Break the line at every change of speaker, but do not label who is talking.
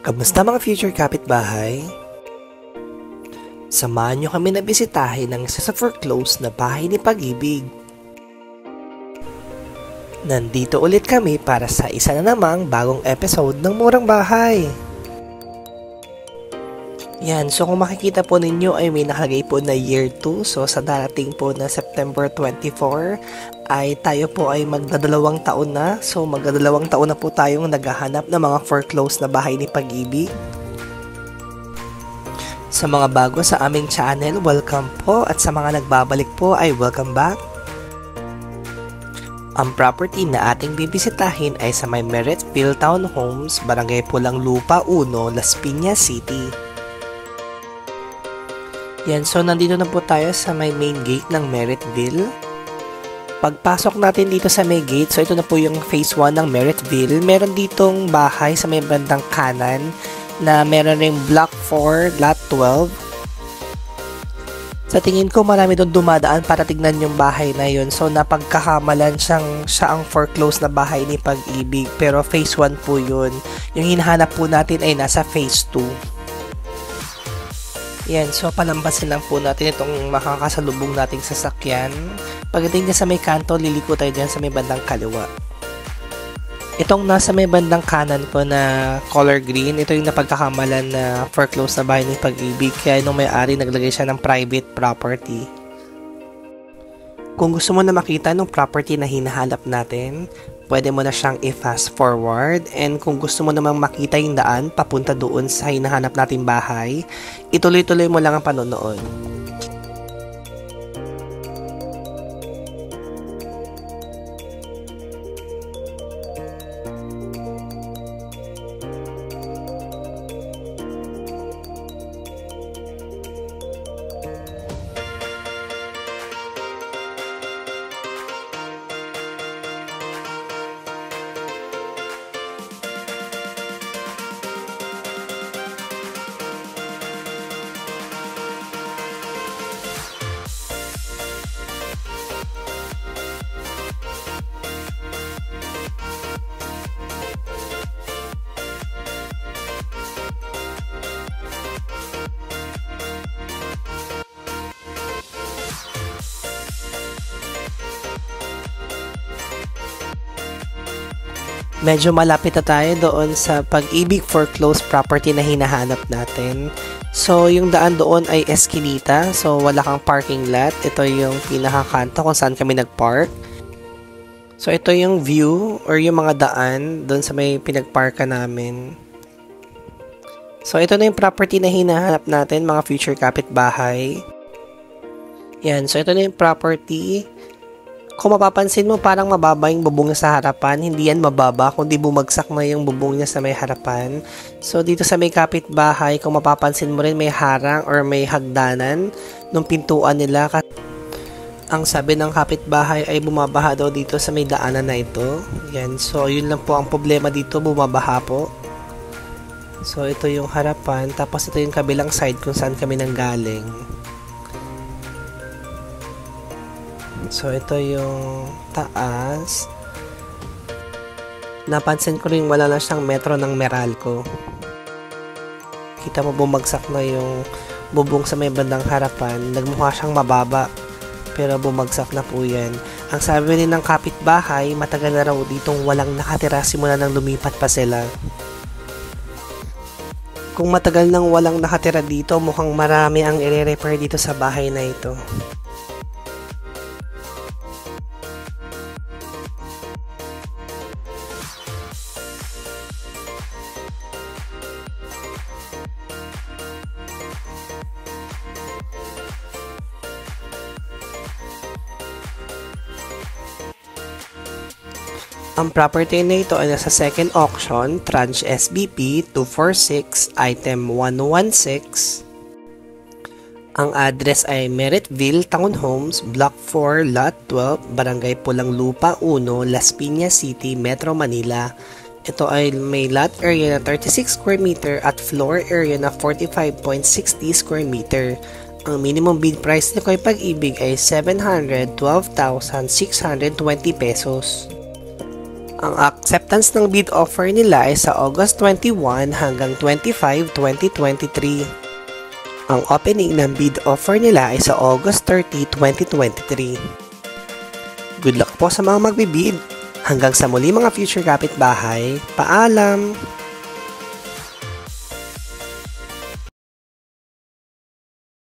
Kamusta mga future kapitbahay? Samahan nyo kami na bisitahin ng isa sa foreclosed na bahay ni Pag-ibig. Nandito ulit kami para sa isa na namang bagong episode ng Murang Bahay. Yan, so kung makikita po ninyo ay may nakalagay po na year 2. So sa darating po na September 24 ay tayo po ay magdadalawang taon na. So magdadalawang taon na po tayong naghahanap ng mga foreclosed na bahay ni Pag-ibig. Sa mga bago sa aming channel, welcome po, at sa mga nagbabalik po ay welcome back. Ang property na ating bibisitahin ay sa may Merrittville Townhomes, Barangay Pulang Lupa 1, Las Piñas City. Yan, so nandito na po tayo sa may main gate ng Merrittville. Pagpasok natin dito sa may gate, so ito na po yung phase 1 ng Merrittville. Meron ditong bahay sa may bandang kanan na meron ring block 4, lot 12. Sa tingin ko marami doon dumadaan para tignan yung bahay na yun. So napagkakamalan siya ang foreclosed na bahay ni Pag-ibig, pero phase 1 po yun. Yung hinahanap po natin ay nasa phase 2. Yan, so palampasin lang po natin itong makakasalubong nating sasakyan. Pagdating niya sa may kanto, liliko tayo dyan sa may bandang kaliwa. Itong nasa may bandang kanan ko na color green, ito yung napagkakamalan na foreclosed na bahay ni Pag-ibig. Kaya nung may-ari naglagay siya ng private property. Kung gusto mo na makita ng property na hinahanap natin, pwede mo na siyang i-fast forward, and kung gusto mo namang makita yung daan papunta doon sa hinahanap nating bahay, ituloy-tuloy mo lang ang panonood. Medyo malapit na tayo doon sa Pag-ibig foreclosed property na hinahanap natin. So, yung daan doon ay eskinita. So, wala kang parking lot. Ito yung pinakakanto kung saan kami nagpark. So, ito yung view or yung mga daan doon sa may pinagparka namin. So, ito na yung property na hinahanap natin, mga future kapitbahay. Yan. So, ito na yung property. Kung mapapansin mo, parang mababa yung bubong niya sa harapan. Hindi yan mababa, kundi bumagsak na yung bubong niya sa may harapan. So, dito sa may kapitbahay, kung mapapansin mo rin, may harang or may hagdanan ng pintuan nila. Ang sabi ng kapitbahay ay bumabaha daw dito sa may daanan na ito. Yan. So, yun lang po ang problema dito, bumabaha po. So, ito yung harapan. Tapos, ito yung kabilang side kung saan kami nanggaling. So, ito yung taas. Napansin ko rin wala na siyang metro ng Meralco. Kita mo bumagsak na yung bubong sa may bandang harapan. Nagmukha siyang mababa, pero bumagsak na po yan. Ang sabi rin ng kapitbahay, matagal na raw ditong walang nakatira simula nang lumipat pa sila. Kung matagal nang walang nakatira dito, mukhang marami ang i-repair dito sa bahay na ito. Ang property na ito ay nasa second auction, Tranche SBP 246, item 116. Ang address ay Merrittville Townhomes, Block 4, Lot 12, Barangay Pulang Lupa 1, Las Piñas City, Metro Manila. Ito ay may lot area na 36 square meter at floor area na 45.60 square meter. Ang minimum bid price nito kay Pag-ibig ay 712,620 pesos. Ang acceptance ng bid offer nila ay sa August 21 hanggang 25, 2023. Ang opening ng bid offer nila ay sa August 30, 2023. Good luck po sa mga magbibid. Hanggang sa muli mga future kapitbahay. Paalam!